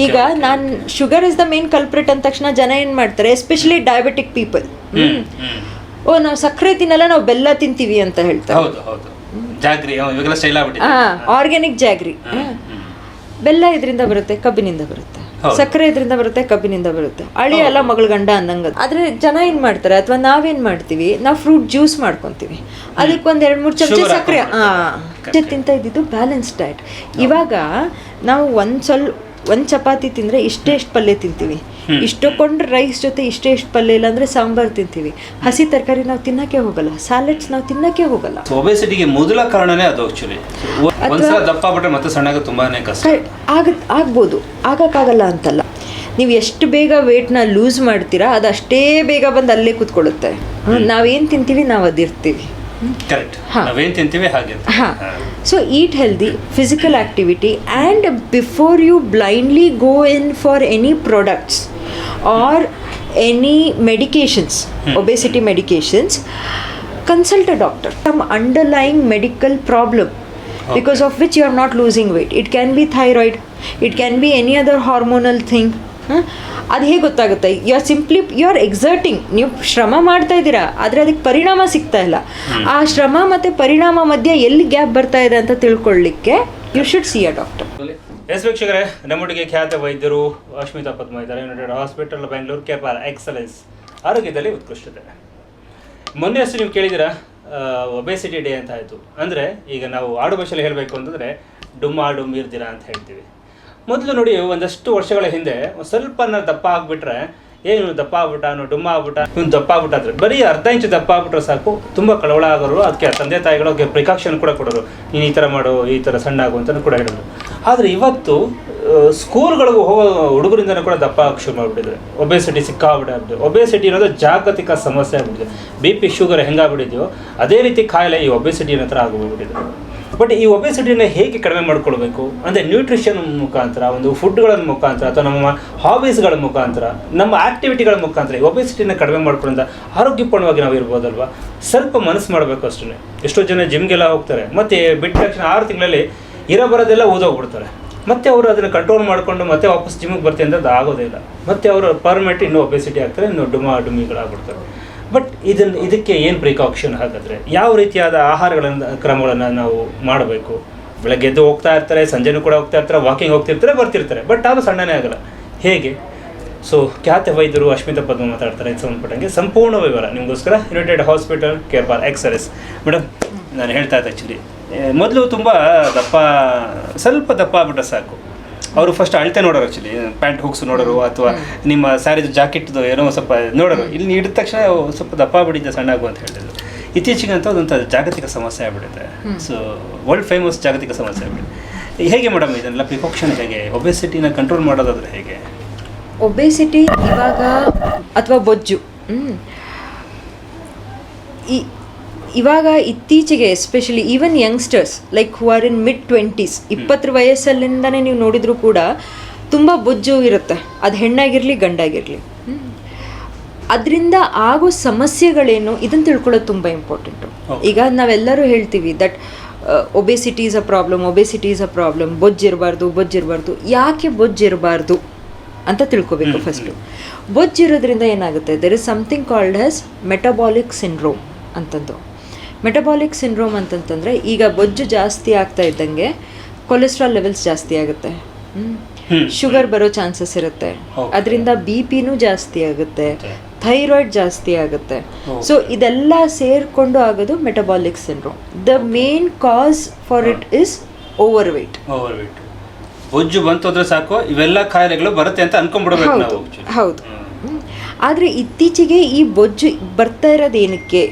ಈಗ ನಾನು sugar is the main culprit ಅಂದ ತಕ್ಷಣ ಜನ ಏನ್ ಮಾಡ್ತಾರೆ, ಎಸ್ಪೆಷಲಿ ಡಯಾಬಿಟಿಕ್ ಪೀಪಲ್, ಓ ನಾವು ಸಕ್ಕರೆ ತಿನ್ನಲ್ಲ ನಾವು ಬೆಲ್ಲ ತಿಂತೀವಿ ಅಂತ ಹೇಳ್ತಾರೆ. Organic jaggery. ಬೆಲ್ಲ ಇದರಿಂದ ಬರುತ್ತೆ, ಕಬ್ಬಿನಿಂದ ಬರುತ್ತೆ. ಸಕ್ಕರೆ ಇದರಿಂದ ಬರುತ್ತೆ, ಕಬ್ಬಿನಿಂದ ಬರುತ್ತೆ. ಅಳಿ ಅಲ್ಲ ಮಗಳ ಗಂಡ ಅಂದಂಗ. ಆದ್ರೆ ಜನ ಏನ್ ಮಾಡ್ತಾರೆ, ಅಥವಾ ನಾವೇನ್ ಮಾಡ್ತೀವಿ, ನಾವು ಫ್ರೂಟ್ ಜ್ಯೂಸ್ ಮಾಡ್ಕೊಂತೀವಿ, ಅದಕ್ಕೆ ಒಂದ್ 2-3 ಚಮಚ ಸಕ್ಕರೆ ತಿಂತ ಇದ್ದಿದ್ದು ಬ್ಯಾಲೆನ್ಸ್ ಡಯಟ್. ಇವಾಗ ನಾವು ಒಂದ್ ಚಪಾತಿ ತಿಂದ್ರೆ ಇಷ್ಟೇ ಪಲ್ಯ ತಿಂತೀವಿ, ಇಷ್ಟೊಂದು ರೈಸ್ ಜೊತೆ ಇಷ್ಟೇ ಪಲ್ಯ, ಇಲ್ಲ ಅಂದ್ರೆ ಸಾಂಬಾರ್ ತಿಂತೀವಿ. ಹಸಿ ತರಕಾರಿ ನಾವು ತಿನ್ನಕ್ಕೆ ಹೋಗಲ್ಲ, ಸ್ಯಾಲೆಡ್ಸ್ ನಾವು ತಿನ್ನಕ್ಕೆ ಹೋಗಲ್ಲ. ಒಬೆಸಿಟಿಗೆ ಮೊದಲ ಕಾರಣನೇ ಅದು. ಆಕ್ಚುಲಿ ಒಂದ್ಸಲ ದಪ್ಪ ಆಗ್ಬಿಟ್ರೆ ಮತ್ತೆ ಸಣ್ಣಗೆ ತುಂಬಾನೇ ಕಷ್ಟ. ಆಗ್ಬೋದು, ಆಗಕ್ಕಾಗಲ್ಲ ಅಂತಲ್ಲ. ನೀವು ಎಷ್ಟು ಬೇಗ ವೇಟ್ನ ಲೂಸ್ ಮಾಡ್ತೀರಾ ಅದು ಅಷ್ಟೇ ಬೇಗ ಬಂದು ಅಲ್ಲೇ ಕೂತ್ಕೊಳ್ಳುತ್ತೆ. ನಾವೇನ್ ತಿಂತೀವಿ ನಾವು ಅದಿರ್ತೀವಿ. So eat healthy, physical activity, and before you blindly go in for any products or any medications, obesity medications, consult a doctor. Some underlying medical problem because of which you are not losing weight. It can be thyroid, it can be any other hormonal thing. ಅದು ಹೇಗೆ ಗೊತ್ತಾಗುತ್ತೆ? You are ಎಕ್ಸರ್ಟಿಂಗ್, ನೀವು ಶ್ರಮ ಮಾಡ್ತಾ ಇದ್ದೀರಾ, ಆದರೆ ಅದಕ್ಕೆ ಪರಿಣಾಮ ಸಿಗ್ತಾ ಇಲ್ಲ. ಆ ಶ್ರಮ ಮತ್ತು ಪರಿಣಾಮ ಮಧ್ಯೆ ಎಲ್ಲಿ ಗ್ಯಾಪ್ ಬರ್ತಾ ಇದೆ ಅಂತ ತಿಳ್ಕೊಳ್ಳಿಕ್ಕೆ you should see a doctor. Yes ವೀಕ್ಷಕರೇ, ನಮ್ಮೊಟ್ಟಿಗೆ ಖ್ಯಾತ ವೈದ್ಯರು ಅಶ್ಮಿತಾ ಪದ್ಮ ಇದ್ದಾರೆ. United hospital Bengaluru, care excellence, ಆರೋಗ್ಯದಲ್ಲಿ ಉತ್ಕೃಷ್ಟತೆ. ಮೊನ್ನೆ ಅಷ್ಟು ನೀವು ಕೇಳಿದಿರಾ ಒಬೆಸಿಟಿ ಡೇ ಅಂತ ಆಯಿತು. ಅಂದರೆ ಈಗ ನಾವು ಆಡು ಭಾಷೆಯಲ್ಲಿ ಹೇಳಬೇಕು ಅಂತಂದರೆ ಡುಮ್ಮಾಡು ಮೀರ್ದಿರಾ ಅಂತ ಹೇಳ್ತೀವಿ. ಮೊದಲು ನೋಡಿ, ಒಂದಷ್ಟು ವರ್ಷಗಳ ಹಿಂದೆ ಸ್ವಲ್ಪ ದಪ್ಪ ಆಗ್ಬಿಟ್ರೆ, ಏನು ದಪ್ಪ ಆಗ್ಬಿಟ್ಟ, ಡುಮ್ಮ ಆಗ್ಬಿಟ್ಟ, ಇವ್ನು ದಪ್ಪ ಆಗ್ಬಿಟ್ಟಾದ್ರೆ ಬರೀ ಅರ್ಧ ಇಂಚು ದಪ್ಪ ಆಗ್ಬಿಟ್ರೆ ಸಾಕು, ತುಂಬ ಕಳವಳ ಆಗೋರು. ಅದಕ್ಕೆ ತಂದೆ ತಾಯಿಗಳು ಪ್ರಿಕಾಷನ್ ಕೂಡ ಕೊಡೋರು, ನೀನು ಈ ಥರ ಮಾಡು, ಈ ಥರ ಸಣ್ಣ ಆಗು ಅಂತ ಕೂಡ ಹೇಳೋರು. ಆದರೆ ಇವತ್ತು ಸ್ಕೂಲ್ಗಳಿಗೂ ಹೋಗೋ ಹುಡುಗರಿಂದನೂ ಕೂಡ ದಪ್ಪ ಆಗಿ ಶುರು ಮಾಡಿಬಿಟ್ಟಿದ್ರೆ ಒಬೆಸಿಟಿ ಸಿಕ್ಕಾಗ್ಬಿಟ್ಟು. ಒಬೆಸಿಟಿ ಅನ್ನೋದು ಜಾಗತಿಕ ಸಮಸ್ಯೆ ಆಗ್ಬಿಟ್ಟಿದೆ. BP ಶುಗರ್ ಹೆಂಗಾಗ್ಬಿಟ್ಟಿದೆಯೋ ಅದೇ ರೀತಿ ಕಾಯಿಲೆ ಈ ಒಬೆಸಿಟಿ ಅನ್ನೋ ಥರ ಆಗೋಗ್ಬಿಟ್ಟಿದೆ. ಬಟ್ ಈ ಒಬೆಸಿಟಿನ ಹೇಗೆ ಕಡಿಮೆ ಮಾಡ್ಕೊಳ್ಬೇಕು ಅಂದರೆ ನ್ಯೂಟ್ರಿಷನ್ ಮುಖಾಂತರ, ಒಂದು ಫುಡ್ಗಳ ಮುಖಾಂತರ, ಅಥವಾ ನಮ್ಮ ಹಾಬೀಸ್ಗಳ ಮುಖಾಂತರ, ನಮ್ಮ ಆ್ಯಕ್ಟಿವಿಟಿಗಳ ಮುಖಾಂತರ ಈ ಒಬೆಸಿಟಿನ ಕಡಿಮೆ ಮಾಡ್ಕೊಳ್ಳೋದ್ರಿಂದ ಆರೋಗ್ಯಪೂರ್ಣವಾಗಿ ನಾವು ಇರ್ಬೋದಲ್ವ. ಸ್ವಲ್ಪ ಮನಸ್ಸು ಮಾಡಬೇಕು ಅಷ್ಟೇ. ಎಷ್ಟೋ ಜನ ಜಿಮ್ಗೆಲ್ಲ ಹೋಗ್ತಾರೆ, ಮತ್ತು ಬಿಟ್ಟ ತಕ್ಷಣ 6 ತಿಂಗಳಲ್ಲಿ ಬರೋದೆಲ್ಲ ಓದೋಗ್ಬಿಡ್ತಾರೆ. ಮತ್ತೆ ಅವರು ಅದನ್ನು ಕಂಟ್ರೋಲ್ ಮಾಡಿಕೊಂಡು ಮತ್ತೆ ವಾಪಸ್ ಜಿಮ್ಗೆ ಬರ್ತೀನಿ ಅಂತ ಅದು ಆಗೋದೇ ಇಲ್ಲ. ಮತ್ತು ಅವರು ಪರ್ಮನೆಂಟ್ ಇನ್ನೂ ಒಬೆಸಿಟಿ ಆಗ್ತಾರೆ, ಇನ್ನೂ ಡುಮ್ಮಿಗಳಾಗ್ಬಿಡ್ತಾರೆ. ಬಟ್ ಇದಕ್ಕೆ ಏನು ಪ್ರಿಕಾಕ್ಷನ್ ಹಾಗಾದರೆ, ಯಾವ ರೀತಿಯಾದ ಕ್ರಮಗಳನ್ನು ನಾವು ಮಾಡಬೇಕು? ಬೆಳಗ್ಗೆ ಎದ್ದು ಹೋಗ್ತಾ ಇರ್ತಾರೆ, ಸಂಜೆನೂ ಕೂಡ ಹೋಗ್ತಾ ಇರ್ತಾರೆ, ವಾಕಿಂಗ್ ಹೋಗ್ತಿರ್ತಾರೆ, ಬರ್ತಿರ್ತಾರೆ, ಬಟ್ ಅದು ಸಣ್ಣನೇ ಆಗಲ್ಲ. ಹೇಗೆ? ಸೊ ಖ್ಯಾತ ವೈದ್ಯರು ಅಶ್ಮಿತಾ ಪದ್ಮ ಮಾತಾಡ್ತಾರೆ. ಇದು ಸಂಬಂಧಪಟ್ಟಂಗೆ ಸಂಪೂರ್ಣ ವಿವರ ನಿಮಗೋಸ್ಕರ United hospital, care excellence. Madam, ನಾನು ಹೇಳ್ತಾ ಇದ್ದೆ ಆ್ಯಕ್ಚುಲಿ ಮೊದಲು ತುಂಬ ಸ್ವಲ್ಪ ದಪ್ಪ ಆಗ್ಬಿಟ್ರೆ ಸಾಕು, ಅವರು ಫಸ್ಟ್ ಅಳತೆ ನೋಡೋರು. ಆ್ಯಕ್ಚುಲಿ ಪ್ಯಾಂಟ್ ಹುಕ್ಸ್ ನೋಡೋರು, ಅಥವಾ ನಿಮ್ಮ ಸ್ಯಾರಿದು ಜಾಕೆಟ್ದು ಏನೋ ಸ್ವಲ್ಪ ನೋಡೋರು. ಇಲ್ಲಿ ಹಿಡಿದ ತಕ್ಷಣ ಸ್ವಲ್ಪ ದಪ್ಪ ಬಿಟ್ಟಿದ್ದೆ, ಸಣ್ಣ ಆಗು ಅಂತ ಹೇಳ್ತಿದ್ರು. ಇತ್ತೀಚೆಗಂತ ಅದೊಂಥ ಜಾಗತಿಕ ಸಮಸ್ಯೆ ಆಗ್ಬಿಟ್ಟಿದೆ. ಸೊ ವರ್ಲ್ಡ್ ಫೇಮಸ್ ಜಾಗತಿಕ ಸಮಸ್ಯೆ ಆಗ್ಬಿಟ್ಟಿದೆ. ಹೇಗೆ ಮೇಡಮ್ ಇದನ್ನೆಲ್ಲ ಪ್ರಿಕಾಕ್ಷನ್ ಹೇಗೆ, ಒಬೆಸಿಟಿನ ಕಂಟ್ರೋಲ್ ಮಾಡೋದಾದ್ರೆ ಹೇಗೆ? ಒಬೆಸಿಟಿ ಇವಾಗ ಅಥವಾ ಬೊಜ್ಜು ಇವಾಗ ಇತ್ತೀಚೆಗೆ especially even youngsters like who are in ಮಿಡ್-20s, 20 ವಯಸ್ಸಲ್ಲಿಂದನೇ ನೀವು ನೋಡಿದರೂ ಕೂಡ ತುಂಬ ಬೊಜ್ಜು ಇರುತ್ತೆ. ಅದು ಹೆಣ್ಣಾಗಿರಲಿ ಗಂಡಾಗಿರಲಿ. ಅದರಿಂದ ಆಗೋ ಸಮಸ್ಯೆಗಳೇನು ಇದನ್ನು ತಿಳ್ಕೊಳ್ಳೋದು ತುಂಬ ಇಂಪಾರ್ಟೆಂಟು. ಈಗ ನಾವೆಲ್ಲರೂ ಹೇಳ್ತೀವಿ that obesity is a problem, ಬೊಜ್ಜಿರಬಾರ್ದು. ಯಾಕೆ ಬೊಜ್ಜಿರಬಾರ್ದು ಅಂತ ತಿಳ್ಕೊಬೇಕು ಫಸ್ಟು. ಬೊಜ್ಜಿರೋದ್ರಿಂದ ಏನಾಗುತ್ತೆ, there is something called as metabolic syndrome ಅಂತಂದು. ಮೆಟಬಾಲಿಕ್ ಸಿಂಡ್ರೋಮ್ ಅಂತಂತಂದರೆ, ಈಗ ಬೊಜ್ಜು ಜಾಸ್ತಿ ಆಗ್ತಾ ಇದ್ದಂಗೆ ಕೊಲೆಸ್ಟ್ರಾಲ್ ಲೆವೆಲ್ಸ್ ಜಾಸ್ತಿ ಆಗುತ್ತೆ, ಶುಗರ್ ಬರೋ ಚಾನ್ಸಸ್ ಇರುತ್ತೆ, ಅದರಿಂದ BP ಜಾಸ್ತಿ ಆಗುತ್ತೆ, ಥೈರಾಯ್ಡ್ ಜಾಸ್ತಿ ಆಗುತ್ತೆ. ಸೊ ಇದೆಲ್ಲ ಸೇರಿಕೊಂಡು ಆಗೋದು metabolic syndrome. The main cause for it is over wait. ಬೊಜ್ಜು ಬಂತಂದ್ರೆ ಸಾಕು ಇವೆಲ್ಲ ಕಾಯಿಲೆಗಳು ಬರುತ್ತೆ ಅಂತ ಅನ್ಕೊಂಡ್ಬಿಡಬೇಕು ನಾವು. ಹೌದು. ಆದರೆ ಇತ್ತೀಚೆಗೆ ಈ ಬೊಜ್ಜು ಬರ್ತಾ ಇರೋದು ಏನಕ್ಕೆ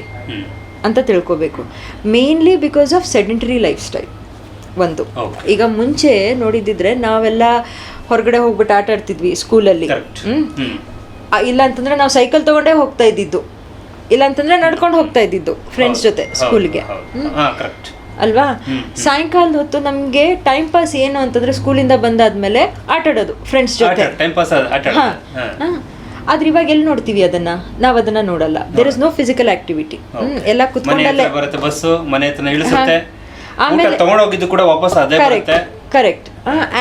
ಅಂತ ತಿಳ್ಕೊಬೇಕು. Mainly because of sedentary life style ಒಂದು. ಈಗ ಮುಂಚೆ ನೋಡಿದ್ದಿದ್ರೆ ನಾವೆಲ್ಲ ಹೊರಗಡೆ ಹೋಗ್ಬಿಟ್ಟು ಆಟ ಆಡ್ತಿದ್ವಿ ಸ್ಕೂಲಲ್ಲಿ. ಇಲ್ಲ ಅಂತಂದ್ರೆ ನಾವು ಸೈಕಲ್ ತಗೊಂಡೇ ಹೋಗ್ತಾ ಇದ್ದಿದ್ದು, ಇಲ್ಲ ಅಂತಂದ್ರೆ ನಡ್ಕೊಂಡು ಹೋಗ್ತಾ ಇದ್ದಿದ್ದು ಫ್ರೆಂಡ್ಸ್ ಜೊತೆ ಸ್ಕೂಲ್ಗೆ, ಅಲ್ವಾ? ಸಾಯಂಕಾಲದ ಹೊತ್ತು ನಮಗೆ ಟೈಮ್ ಪಾಸ್ ಏನು ಅಂತಂದ್ರೆ ಸ್ಕೂಲಿಂದ ಬಂದಾದ್ಮೇಲೆ ಆಟ ಆಡೋದು ಫ್ರೆಂಡ್ಸ್ ಜೊತೆ. ಆದ್ರೆ ಇವಾಗ ಎಲ್ಲಿ ನೋಡ್ತೀವಿ ಅದನ್ನ? ನಾವು ಅದನ್ನ ನೋಡಲ್ಲ. There is no physical activity. ಎಲ್ಲ ಕುತ್ಕೊಂಡಲ್ಲೇ ಬಸ್ ಮನೆ ಹತ್ರ ಇಳಿಸುತ್ತೆ, ಆಮೇಲೆ ತಗೊಂಡು ಹೋಗಿದ್ದು ಕೂಡ ವಾಪಸ್ ಅದೇ ಬರುತ್ತೆ. ಕರೆಕ್ಟ್.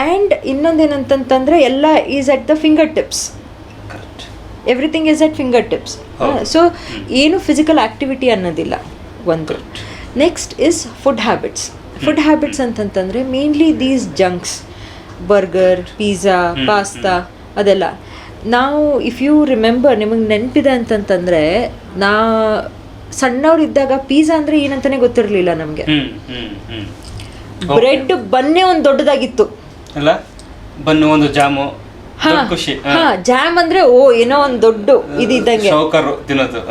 ಆ್ಯಂಡ್ ಇನ್ನೊಂದೇನಂತಂತಂದರೆ ಎಲ್ಲ is at the finger tips. Correct. Everything is at finger tips. So ಏನು ಫಿಸಿಕಲ್ ಆ್ಯಕ್ಟಿವಿಟಿ ಅನ್ನೋದಿಲ್ಲ ಒಂದು. Next is food habits. Food habits ಅಂತಂತಂದರೆ mainly these junks, burger, pizza, pasta ಅದೆಲ್ಲ. ನಾವು ಇಫ್ ಯು ರಿಮೆಂಬರ್, ನಿಮಗೆ ನೆನಪಿದೆ ಅಂತಂತಂದರೆ, ನಾ ಸಣ್ಣವ್ರಿದ್ದಾಗ ಪಿಜ್ಜಾ ಅಂದರೆ ಏನಂತಾನೆ ಗೊತ್ತಿರಲಿಲ್ಲ ನಮಗೆ. ಬ್ರೆಡ್ ಬನ್ನೇ ಒಂದು ದೊಡ್ಡದಾಗಿತ್ತು ಅಲ್ಲ, ಬನ್ನು ಒಂದು ಜಾಮು, ಖುಷಿ. ಜಾಮ್ ಅಂದರೆ ಏನೋ ಒಂದು ದೊಡ್ಡ ಇದ್ದಂಗೆ ತಿನ್ನೋದು.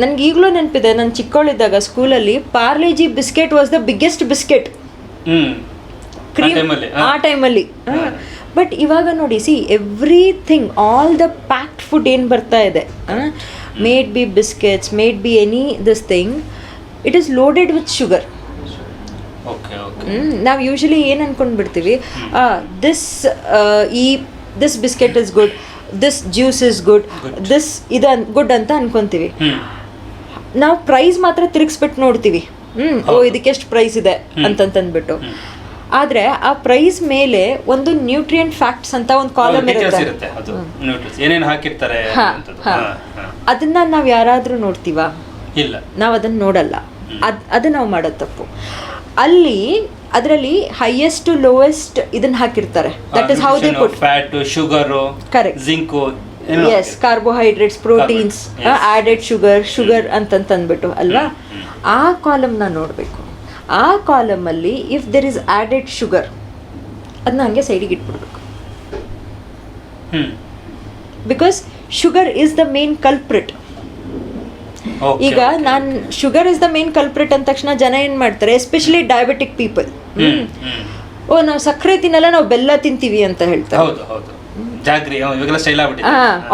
ನನ್ಗೆ ಈಗಲೂ ನೆನಪಿದೆ, ನಾನು ಚಿಕ್ಕವಳಿದ್ದಾಗ ಸ್ಕೂಲಲ್ಲಿ Parle G biscuit was the biggest biscuit cream ಆ ಟೈಮಲ್ಲಿ. ಬಟ್ ಇವಾಗ ನೋಡಿ, see everything, all the packed food ಏನು ಬರ್ತಾ ಇದೆ, made be biscuits, made be any this thing, it is loaded with sugar. ನಾವು ಯೂಶಲಿ ಏನು ಅನ್ಕೊಂಡ್ಬಿಡ್ತೀವಿ, this biscuit is good, this juice is good, this ಇದು ಗುಡ್ ಅಂತ ಅನ್ಕೊಂತೀವಿ. ನಾವು ಪ್ರೈಸ್ ಮಾತ್ರ ತಿರುಗಿಸ್ಬಿಟ್ಟು ನೋಡ್ತೀವಿ, ಇದಕ್ಕೆ ಎಷ್ಟು ಪ್ರೈಸ್ ಇದೆ ಅಂತಂತಂದ್ಬಿಟ್ಟು. ಆದರೆ ಆ ಪ್ರೈಸ್ ಮೇಲೆ ಒಂದು ನ್ಯೂಟ್ರಿಯೆಂಟ್ ಫ್ಯಾಕ್ಟ್ಸ್ ಅಂತ ಒಂದು ಕಾಲಮ್ ಇರುತ್ತೆ, ಅದನ್ನ ನಾವು ಯಾರಾದರೂ ನೋಡ್ತೀವಾ? ಇಲ್ಲ, ನಾವು ಅದನ್ನ ನೋಡಲ್ಲ. ಅದು ನಾವು ಮಾಡೋದು ತಪ್ಪು. ಅದರಲ್ಲಿ ಹೈಯೆಸ್ಟ್ ಟು ಲೋಯೆಸ್ಟ್ ಇದನ್ನ ಹಾಕಿರ್ತಾರೆ. That is how they put fat, sugar, correct, zinc, S, carbohydrates, proteins, added sugar ಅಂತಂದ್ಬಿಟ್ಟು ಅಲ್ವಾ. ಆ ಕಾಲಮ್ನ ನೋಡಬೇಕು. ಆ ಕಾಲಮಲ್ಲಿ if there is added sugar, ಅದನ್ನ ಹಂಗೆ ಸೈಡಿಗೆ ಇಟ್ಬಿಡ್ಬೇಕು. Because sugar is the main culprit. ಈಗ ನಾನು sugar is the main culprit ಅಂದ ತಕ್ಷಣ ಜನ ಏನು ಮಾಡ್ತಾರೆ, ಎಸ್ಪೆಷಲಿ ಡಯಾಬಿಟಿಕ್ ಪೀಪಲ್, ನಾವು ಸಕ್ಕರೆ ತಿನ್ನಲ್ಲ, ನಾವು ಬೆಲ್ಲ ತಿಂತೀವಿ ಅಂತ ಹೇಳ್ತಾರೆ.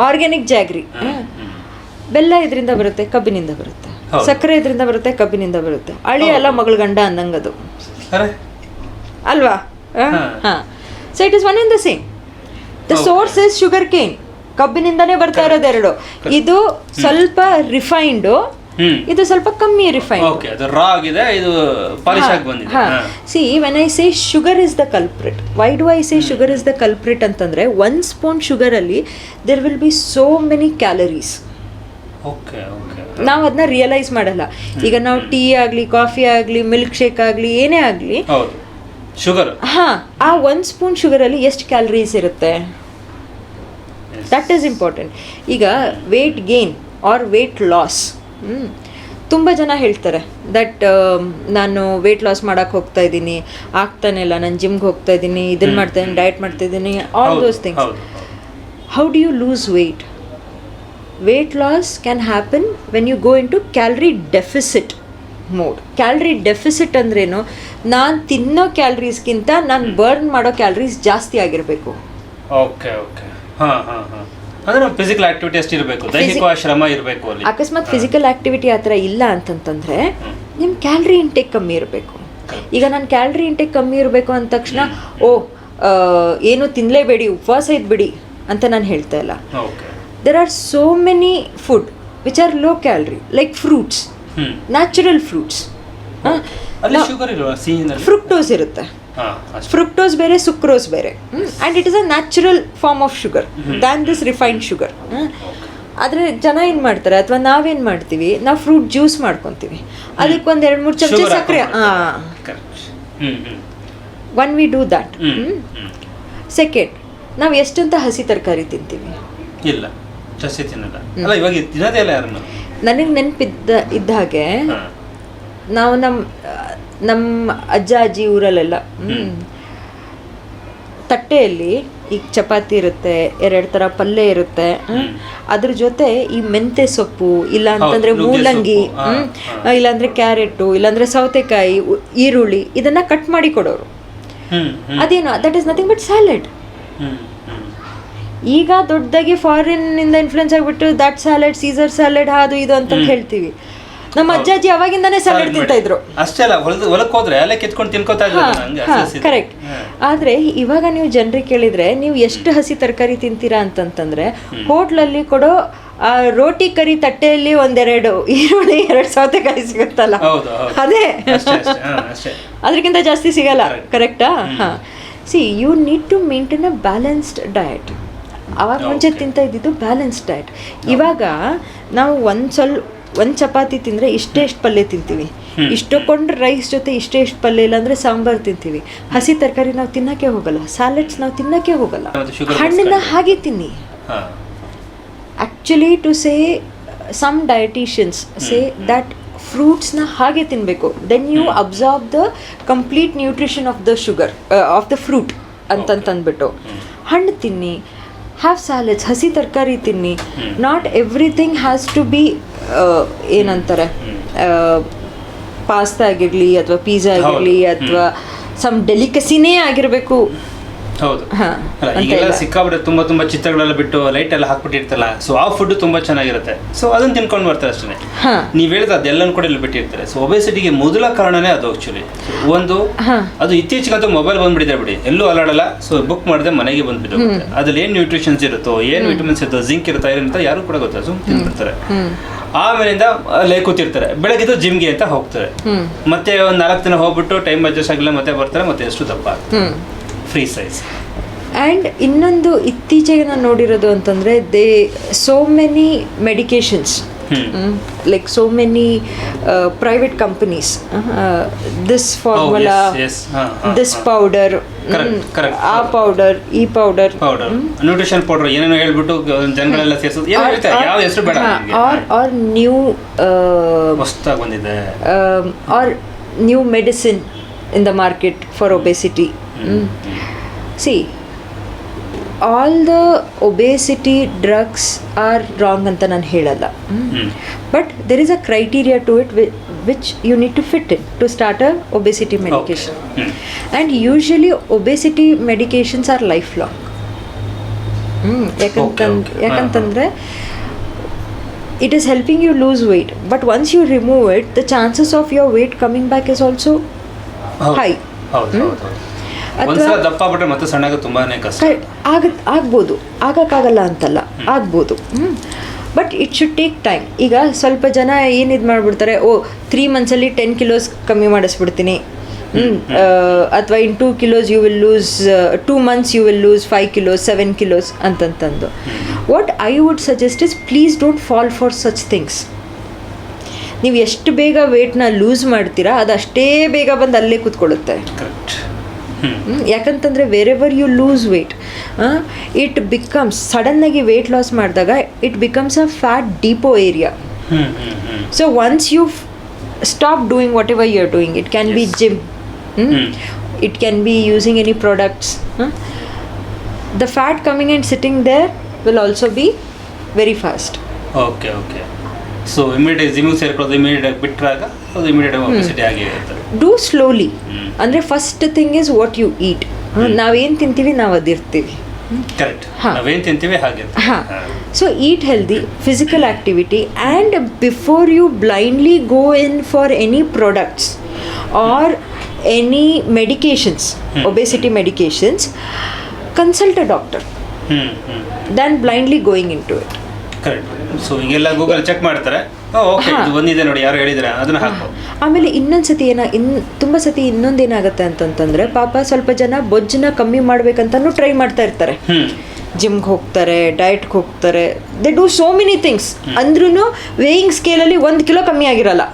Organic jaggery. ಬೆಲ್ಲ ಇದರಿಂದ ಬರುತ್ತೆ, ಕಬ್ಬಿನಿಂದ ಬರುತ್ತೆ. ಸಕ್ಕರೆ ಇದರಿಂದ ಬರುತ್ತೆ, ಕಬ್ಬಿನಿಂದ ಬರುತ್ತೆ. ಅಳಿ ಅಲ್ಲ ಮಗಳ ಗಂಡ ಅಂದಂಗದು ಅಲ್ವಾ? So it is one and the same. The source is sugar cane, ಕಬ್ಬಿನಿಂದಾನೇ ಬರ್ತಾ ಇರೋದೆರಡು. ಇದು ಸ್ವಲ್ಪ ರಿಫೈನ್ಡ್, ಇದು ಸ್ವಲ್ಪ ಕಮ್ಮಿ refined. See when I say sugar is the culprit, why do I say sugar is the culprit ಅಂತಂದ್ರೆ, 1 ಸ್ಪೂನ್ ಶುಗರ್ ಅಲ್ಲಿ there will be so many calories. ನಾವು ಅದನ್ನ ರಿಯಲೈಸ್ ಮಾಡಲ್ಲ. ಈಗ ನಾವು ಟೀ ಆಗಲಿ, ಕಾಫಿ ಆಗಲಿ, ಮಿಲ್ಕ್ ಶೇಕ್ ಆಗಲಿ, ಏನೇ ಆಗಲಿ, ಶುಗರ್, ಆ 1 ಸ್ಪೂನ್ ಶುಗರಲ್ಲಿ ಎಷ್ಟು ಕ್ಯಾಲರೀಸ್ ಇರುತ್ತೆ, ದಟ್ ಈಸ್ ಇಂಪಾರ್ಟೆಂಟ್. ಈಗ weight gain or weight loss, ತುಂಬ ಜನ ಹೇಳ್ತಾರೆ ದಟ್ ನಾನು ವೇಟ್ ಲಾಸ್ ಮಾಡೋಕ್ಕೆ ಹೋಗ್ತಾ ಇದ್ದೀನಿ, ಆಗ್ತಾನೆ ಇಲ್ಲ, ನಾನು ಜಿಮ್ಗೆ ಹೋಗ್ತಾ ಇದ್ದೀನಿ, ಇದನ್ನು ಮಾಡ್ತಾ ಇದ್ದೀನಿ, ಡಯಟ್ ಮಾಡ್ತಾ ಇದ್ದೀನಿ, all those things. How do you lose weight? Weight loss can happen when you go into calorie deficit mode. Calorie deficit ಅಂದ್ರೇನು? ನಾನು ತಿನ್ನೋ ಕ್ಯಾಲರೀಸ್ಗಿಂತ ನಾನು ಬರ್ನ್ ಮಾಡೋ ಕ್ಯಾಲರೀಸ್ ಜಾಸ್ತಿ ಆಗಿರಬೇಕು. ಫಿಸಿಕಲ್ ಆಕ್ಟಿವಿಟಿ ಅಷ್ಟು ಇರಬೇಕು, ದೈಹಿಕ ಶ್ರಮ ಇರಬೇಕು. ಅಕಸ್ಮಾತ್ ಫಿಸಿಕಲ್ ಆಕ್ಟಿವಿಟಿ ಆ ಥರ ಇಲ್ಲ ಅಂತಂತಂದರೆ ನಿಮ್ಮ ಕ್ಯಾಲರಿ ಇಂಟೇಕ್ ಕಮ್ಮಿ ಇರಬೇಕು. ಈಗ ನಾನು ಕ್ಯಾಲರಿ ಇಂಟೇಕ್ ಕಮ್ಮಿ ಇರಬೇಕು ಅಂದ ತಕ್ಷಣ ಏನು ತಿನ್ನಲೇಬೇಡಿ, ಉಪವಾಸ ಇದ್ಬಿಡಿ ಅಂತ ನಾನು ಹೇಳ್ತಾ ಇಲ್ಲ. There are so many food which are low calorie, like fruits, natural fruits. Fructose ಇರುತ್ತೆ. ಫ್ರುಕ್ಟೋಸ್ ಬೇರೆ, ಸುಕ್ರೋಸ್ ಬೇರೆ, and it is a natural form of sugar than this refined sugar. ಆದರೆ ಜನ ಏನು ಮಾಡ್ತಾರೆ, ಅಥವಾ ನಾವೇನು ಮಾಡ್ತೀವಿ, ನಾವು ಫ್ರೂಟ್ ಜ್ಯೂಸ್ ಮಾಡ್ಕೊತೀವಿ, ಅದಕ್ಕೆ ಒಂದು 2-3 ಚಮಚ ಸಕ್ಕರೆ. One we do that. Second, ನಾವು ಎಷ್ಟಂತ ಹಸಿ ತರಕಾರಿ ತಿಂತೀವಿ? ಇಲ್ಲ, ಜಾಸ್ತಿ ತಿನ್ನಲ್ಲ. ಅಲ್ಲ, ಇವಾಗ ತಿನ್ನೋದೇ ಇಲ್ಲ ಯಾರನ್ನು. ನನಗೆ ನೆನಪಿದ್ದ ಹಾಗೆ ನಾವು ನಮ್ಮ ಅಜ್ಜ ಅಜ್ಜಿ ಊರಲ್ಲೆಲ್ಲ ತಟ್ಟೆಯಲ್ಲಿ ಈಗ ಚಪಾತಿ ಇರುತ್ತೆ, 2 ಥರ ಪಲ್ಯ ಇರುತ್ತೆ, ಅದ್ರ ಜೊತೆ ಈ ಮೆಂತೆ ಸೊಪ್ಪು, ಇಲ್ಲ ಅಂತಂದ್ರೆ ಮೂಲಂಗಿ, ಇಲ್ಲಾಂದ್ರೆ ಕ್ಯಾರೆಟು, ಇಲ್ಲಾಂದ್ರೆ ಸೌತೆಕಾಯಿ, ಈರುಳ್ಳಿ, ಇದನ್ನ ಕಟ್ ಮಾಡಿ ಕೊಡೋರು. ಅದೇನು, that is nothing but salad. ಈಗ ದೊಡ್ಡದಾಗಿ ಫಾರಿನ್ನಿಂದ ಇನ್ಫ್ಲುಯೆನ್ಸ್ ಆಗಿಬಿಟ್ಟು ದಟ್ ಸ್ಯಾಲೆಡ್, ಸೀಸರ್ ಸ್ಯಾಲೆಡ್, ಅದು ಇದು ಅಂತ ಹೇಳ್ತೀವಿ. ನಮ್ಮ ಅಜ್ಜಾಜಿ ಅವಾಗಿಂದಾನೇ ಸ್ಯಾಲೆಡ್ ತಿಂತಾ ಇದ್ರು. ಅಷ್ಟೇ ಅಲ್ಲ, ಹೊಲಕ್ಕೆ ಹೋದ್ರೆ ಅಲ್ಲೇ ಕಿತ್ಕೊಂಡು ತಿನ್ಕೋತಾ ಇದ್ರು. ಕರೆಕ್ಟ್. ಆದ್ರೆ ಇವಾಗ ನೀವು ಜನರಿಗೆ ಕೇಳಿದ್ರೆ ನೀವು ಎಷ್ಟು ಹಸಿ ತರಕಾರಿ ತಿಂತೀರಾ ಅಂತಂತಂದ್ರೆ, ಹೋಟ್ಲಲ್ಲಿ ಕೊಡೋ ರೋಟಿ ಕರಿ ತಟ್ಟೆಯಲ್ಲಿ 1-2 ಈರುಳ್ಳಿ, 2 ಸೌತೆಕಾಯಿ ಸಿಗುತ್ತಲ್ಲ, ಅದೇ, ಅದಕ್ಕಿಂತ ಜಾಸ್ತಿ ಸಿಗಲ್ಲ. ಕರೆಕ್ಟಾ? See you need to maintain a balanced diet. ಅವಾಗ ಮುಂಚೆ ತಿಂತಾ ಇದ್ದಿದ್ದು ಬ್ಯಾಲೆನ್ಸ್ಡ್ ಡಯಟ್. ಇವಾಗ ನಾವು ಒಂದು ಚಪಾತಿ ತಿಂದರೆ ಇಷ್ಟೇ ಪಲ್ಯ ತಿಂತೀವಿ, ಇಷ್ಟೊಂಡ್ರೆ ರೈಸ್ ಜೊತೆ ಇಷ್ಟೇ ಪಲ್ಯ ಇಲ್ಲ ಅಂದರೆ ಸಾಂಬಾರು ತಿಂತೀವಿ. ಹಸಿ ತರಕಾರಿ ನಾವು ತಿನ್ನೋಕ್ಕೆ ಹೋಗಲ್ಲ, ಸ್ಯಾಲೆಡ್ಸ್ ನಾವು ತಿನ್ನೋಕ್ಕೆ ಹೋಗಲ್ಲ, ಹಣ್ಣನ್ನ ಹಾಗೆ ತಿನ್ನಿ. Actually to say some dieticians say that ಫ್ರೂಟ್ಸ್ನ ಹಾಗೆ ತಿನ್ನಬೇಕು, then you absorb the complete nutrition of the sugar of the fruit ಅಂತಂತಂದ್ಬಿಟ್ಟು. ಹಣ್ಣು ತಿನ್ನಿ, ಹ್ಯಾವ್ ಸ್ಯಾಲೆಡ್ಸ್, ಹಸಿ ತರಕಾರಿ ತಿನ್ನಿ. Not everything has to be ಏನಂತಾರೆ ಪಾಸ್ತಾ ಆಗಿರಲಿ ಅಥವಾ ಪಿಜ್ಜಾ ಆಗಿರಲಿ ಅಥವಾ ಸಮ್ ಡೆಲಿಕಸಿನೇ ಆಗಿರಬೇಕು. ಹೌದು, ಈಗೆಲ್ಲ ಸಿಕ್ಕಾಬಿಟ್ಟೆ ತುಂಬ ಚಿತ್ರಗಳೆಲ್ಲ ಬಿಟ್ಟು ಲೈಟ್ ಎಲ್ಲ ಹಾಕ್ಬಿಟ್ಟಿರ್ತಲ್ಲ, ಸೊ ಆ ಫುಡ್ ತುಂಬ ಚೆನ್ನಾಗಿರುತ್ತೆ. ಸೊ ಅದನ್ನ ತಿನ್ಕೊಂಡು ಬರ್ತಾರೆ ಅಷ್ಟೇ. ನೀವು ಹೇಳಿದ ಅದೆಲ್ಲನೂ ಕೂಡ ಇಲ್ಲಿ ಬಿಟ್ಟಿರ್ತಾರೆ. ಸೊ ಒಬೆಸಿಟಿಗೆ ಮೊದಲ ಕಾರಣನೇ ಅದು ಆಕ್ಚುಲಿ. ಒಂದು ಅದು ಇತ್ತೀಚೆಗಂತೂ ಮೊಬೈಲ್ ಬಂದ್ಬಿಟ್ಟಿದೆ ಬಿಡಿ, ಎಲ್ಲೂ ಅಲಾಡಲ್ಲ. ಸೊ ಬುಕ್ ಮಾಡಿದೆ ಮನೆಗೆ ಬಂದ್ಬಿಟ್ಟು ಅದ್ರಲ್ಲಿ ಏನು ನ್ಯೂಟ್ರಿಷನ್ಸ್ ಇರುತ್ತೋ, ಏನು ವಿಟಮಿನ್ಸ್ ಇರುತ್ತೋ, ಜಿಂಕ್ ಇರುತ್ತೋ, ಏನಿರುತ್ತೋ ಯಾರು ಕೂಡ ಗೊತ್ತಿಲ್ಲ, ಸುಮ್ ತಿಂದ್ಬಿಡ್ತಾರೆ. ಆಮೇಲಿಂದ ಲೇ ಕೂತಿರ್ತಾರೆ, ಬೆಳಗಿದ್ದು ಜಿಮ್ಗೆ ಅಂತ ಹೋಗ್ತಾರೆ, ಮತ್ತೆ ಒಂದು 4 ದಿನ ಹೋಗ್ಬಿಟ್ಟು ಟೈಮ್ ಅಡ್ಜಸ್ಟ್ ಆಗಿಲ್ಲ ಮತ್ತೆ ಬರ್ತಾರೆ, ಮತ್ತೆ ಎಷ್ಟು ದಪ್ಪ ಫ್ರೀ ಸೈಜ್. ಆ್ಯಂಡ್ ಇನ್ನೊಂದು ಇತ್ತೀಚೆಗೆ ನಾನು ನೋಡಿರೋದು ಅಂತಂದರೆ so many medications, like so many private companies, this formula, this powder, ಆ ಪೌಡರ್, ಈ ಪೌಡರ್, ನ್ಯೂಟ್ರಿಷನ್ ಪೌಡರ್ ಏನೇನೋ ಹೇಳ್ಬಿಟ್ಟು ಜನಗಳೆಲ್ಲ ಸೇರಿಸೋದು, ಯಾವ ಹೆಸರು ಬೇಡ, ಆರ್ ನ್ಯೂ ಹೊಸದಾಗಿ ಬಂದಿದೆ, or new medicine in the market for obesity. See, all the obesity drugs are wrong anta nan helalla, but there is a criteria to it which you need to fit in to start a obesity medication. And usually obesity medications are lifelong. Yakantandre it is helping you lose weight, but once you remove it, the chances of your weight coming back is also high. ಒಂದ್ಸಲ ದಪ್ಪ ಬಿಟ್ರೆ ಮತ್ತೆ ಸಣ್ಣಗೆ ತುಂಬಾನೇ ಕಷ್ಟ. ಆಗ್ಬೋದು, ಆಗಕ್ಕಾಗಲ್ಲ ಅಂತಲ್ಲ, ಆಗ್ಬೋದು. But it should take time. ಈಗ ಸ್ವಲ್ಪ ಜನ ಏನಿದು ಮಾಡಿಬಿಡ್ತಾರೆ, 3 monthsಲ್ಲಿ 10 kilos ಕಮ್ಮಿ ಮಾಡಿಸ್ಬಿಡ್ತೀನಿ, ಅಥವಾ in 2 kilos you will lose, 2 months you will lose 5 kilos 7 kilos ಅಂತಂತಂದು. What I would suggest is please don't fall for such things. ನೀವು ಎಷ್ಟು ಬೇಗ ವೇಟ್ನ ಲೂಸ್ ಮಾಡ್ತೀರಾ ಅದು ಅಷ್ಟೇ ಬೇಗ ಬಂದು ಅಲ್ಲೇ ಕೂತ್ಕೊಳ್ಳುತ್ತೆ. ಯಾಕಂತಂದರೆ wherever you lose weight, it becomes ಸಡನ್ನಾಗಿ ವೇಟ್ ಲಾಸ್ ಮಾಡಿದಾಗ it becomes a fat depot area. So once you stop doing whatever you are doing, it can be gym, it can be using any products, the fat coming and sitting there will also be very fast. Okay okay. So immediate ಜಿಮ್ಗೆ ಸೇರ್ಕೊಳ್ಳೋದು, immediate ಬಿಟ್ಟರಾಗ ಅದು immediate obesity ಆಗಿರುತ್ತೆ. Do slowly. ಅಂದರೆ first thing is what you eat. ನಾವೇನು ತಿಂತೀವಿ ನಾವು ಅದಿರ್ತೀವಿ. ಕರೆಕ್ಟ್, ನಾವೇನು ತಿಂತೀವಿ ಹಾಗೆ. So eat healthy, physical activity, and before you blindly go in for any products or any medications, obesity medications, consult a doctor than blindly going into it. Correct. So ಈಗೆಲ್ಲ Google check ಮಾಡ್ತಾರೆ, okay ಇದು ಬಂದಿದೆ ನೋಡಿ, ಯಾರು ಹೇಳಿದ್ರೆ ಅದನ್ನ ಹಾಕೋ. ಆಮೇಲೆ ತುಂಬ ಸತಿ ಇನ್ನೊಂದೇನಾಗುತ್ತೆ ಅಂತಂತಂದರೆ, ಪಾಪ ಸ್ವಲ್ಪ ಜನ ಬೊಜ್ಜನ್ನ ಕಮ್ಮಿ ಮಾಡ್ಬೇಕಂತನೂ ಟ್ರೈ ಮಾಡ್ತಾ ಇರ್ತಾರೆ. ಜಿಮ್ಗೆ ಹೋಗ್ತಾರೆ, ಡಯಟ್ಗೆ ಹೋಗ್ತಾರೆ, they do so many things. ಅಂದ್ರೂ ವೇಯಿಂಗ್ ಸ್ಕೇಲಲ್ಲಿ 1 kilo ಕಮ್ಮಿ ಆಗಿರಲ್ಲ.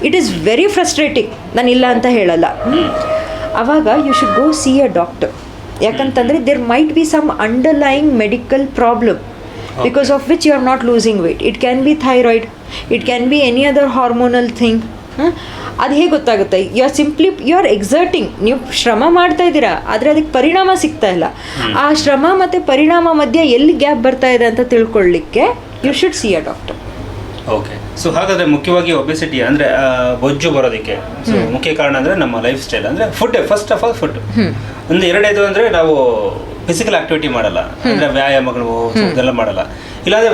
ಇಟ್ ಈಸ್ ವೆರಿ ಫ್ರಸ್ಟ್ರೇಟಿಂಗ್, ನಾನು ಇಲ್ಲ ಅಂತ ಹೇಳಲ್ಲ. ಆವಾಗ you should go see a doctor. ಯಾಕಂತಂದರೆ there might be some underlying medical problem because of which you are not losing weight. It can be thyroid, it can be any other hormonal thing. ಅದು ಹೇಗೆ ಗೊತ್ತಾಗುತ್ತೆ? You are ಎಕ್ಸರ್ಟಿಂಗ್, ನೀವು ಶ್ರಮ ಮಾಡ್ತಾ ಇದ್ದೀರಾ, ಆದರೆ ಅದಕ್ಕೆ ಪರಿಣಾಮ ಸಿಗ್ತಾ ಇಲ್ಲ. ಆ ಶ್ರಮ ಮತ್ತು ಪರಿಣಾಮ ಮಧ್ಯೆ ಎಲ್ಲಿ ಗ್ಯಾಪ್ ಬರ್ತಾ ಇದೆ ಅಂತ ತಿಳ್ಕೊಳ್ಳಿಕ್ಕೆ you should see a doctor. Okay. So ಹಾಗಾದರೆ ಮುಖ್ಯವಾಗಿ ಒಬೆಸಿಟಿ ಅಂದರೆ ಬೊಜ್ಜು ಬರೋದಕ್ಕೆ ಸೊ ಮುಖ್ಯ ಕಾರಣ ಅಂದರೆ ನಮ್ಮ ಲೈಫ್ ಸ್ಟೈಲ್, ಅಂದರೆ food. First of all food. ಒಂದು ಎರಡನೇದು ಅಂದರೆ ನಾವು ಫಿಸಿಕಲ್ ಆಕ್ಟಿವಿಟಿ ಮಾಡಲ್ಲ, ಅಂದರೆ ವ್ಯಾಯಾಮಗಳು ಇದೆಲ್ಲ ಮಾಡಲ್ಲ. ಇಲ್ಲಾಂದರೆ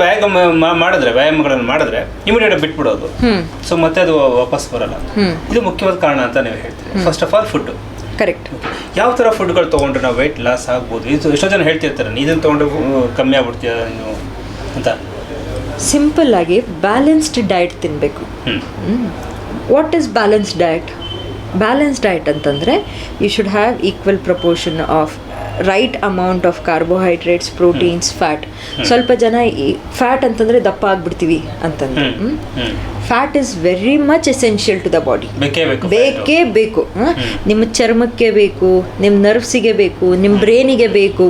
ವ್ಯಾಯಾಮಗಳನ್ನು ಮಾಡಿದ್ರೆ ಇಮಿಡಿಯೇಟ್ ಬಿಟ್ಬಿಡೋದು. ಸೊ ಮತ್ತೆ ಅದು ವಾಪಸ್ ಬರಲ್ಲ. ಇದು ಮುಖ್ಯವಾದ ಕಾರಣ ಅಂತ ನೀವು ಹೇಳ್ತೀರಿ. First of all food. Correct. ಯಾವ ಥರ ಫುಡ್ಗಳು ತೊಗೊಂಡ್ರೆ ನಾವು ವೆಯ್ಟ್ ಲಾಸ್ ಆಗ್ಬೋದು? ಇದು ಎಷ್ಟೋ ಜನ ಹೇಳ್ತಿರ್ತಾರೆ, ಇದನ್ನು ತೊಗೊಂಡ್ರೆ ಕಮ್ಮಿ ಆಗ್ಬಿಡ್ತೀಯ ನೀವು ಅಂತ. ಸಿಂಪಲ್ ಆಗಿ ಬ್ಯಾಲೆನ್ಸ್ಡ್ ಡಯಟ್ ತಿನ್ನಬೇಕು. What is balanced diet? Balance diet ಅಂತಂದರೆ you should have equal proportion of right amount of carbohydrates proteins fat. ಸ್ವಲ್ಪ ಜನ ಈ ಫ್ಯಾಟ್ ಅಂತಂದರೆ ದಪ್ಪ ಆಗ್ಬಿಡ್ತೀವಿ ಅಂತಂದ್ರೆ fat is very much essential to the body. ಬೇಕೇ ಬೇಕು. ನಿಮ್ಮ ಚರ್ಮಕ್ಕೆ ಬೇಕು, ನಿಮ್ಮ ನರ್ವ್ಸಿಗೆ ಬೇಕು, ನಿಮ್ಮ ಬ್ರೈನಿಗೆ ಬೇಕು.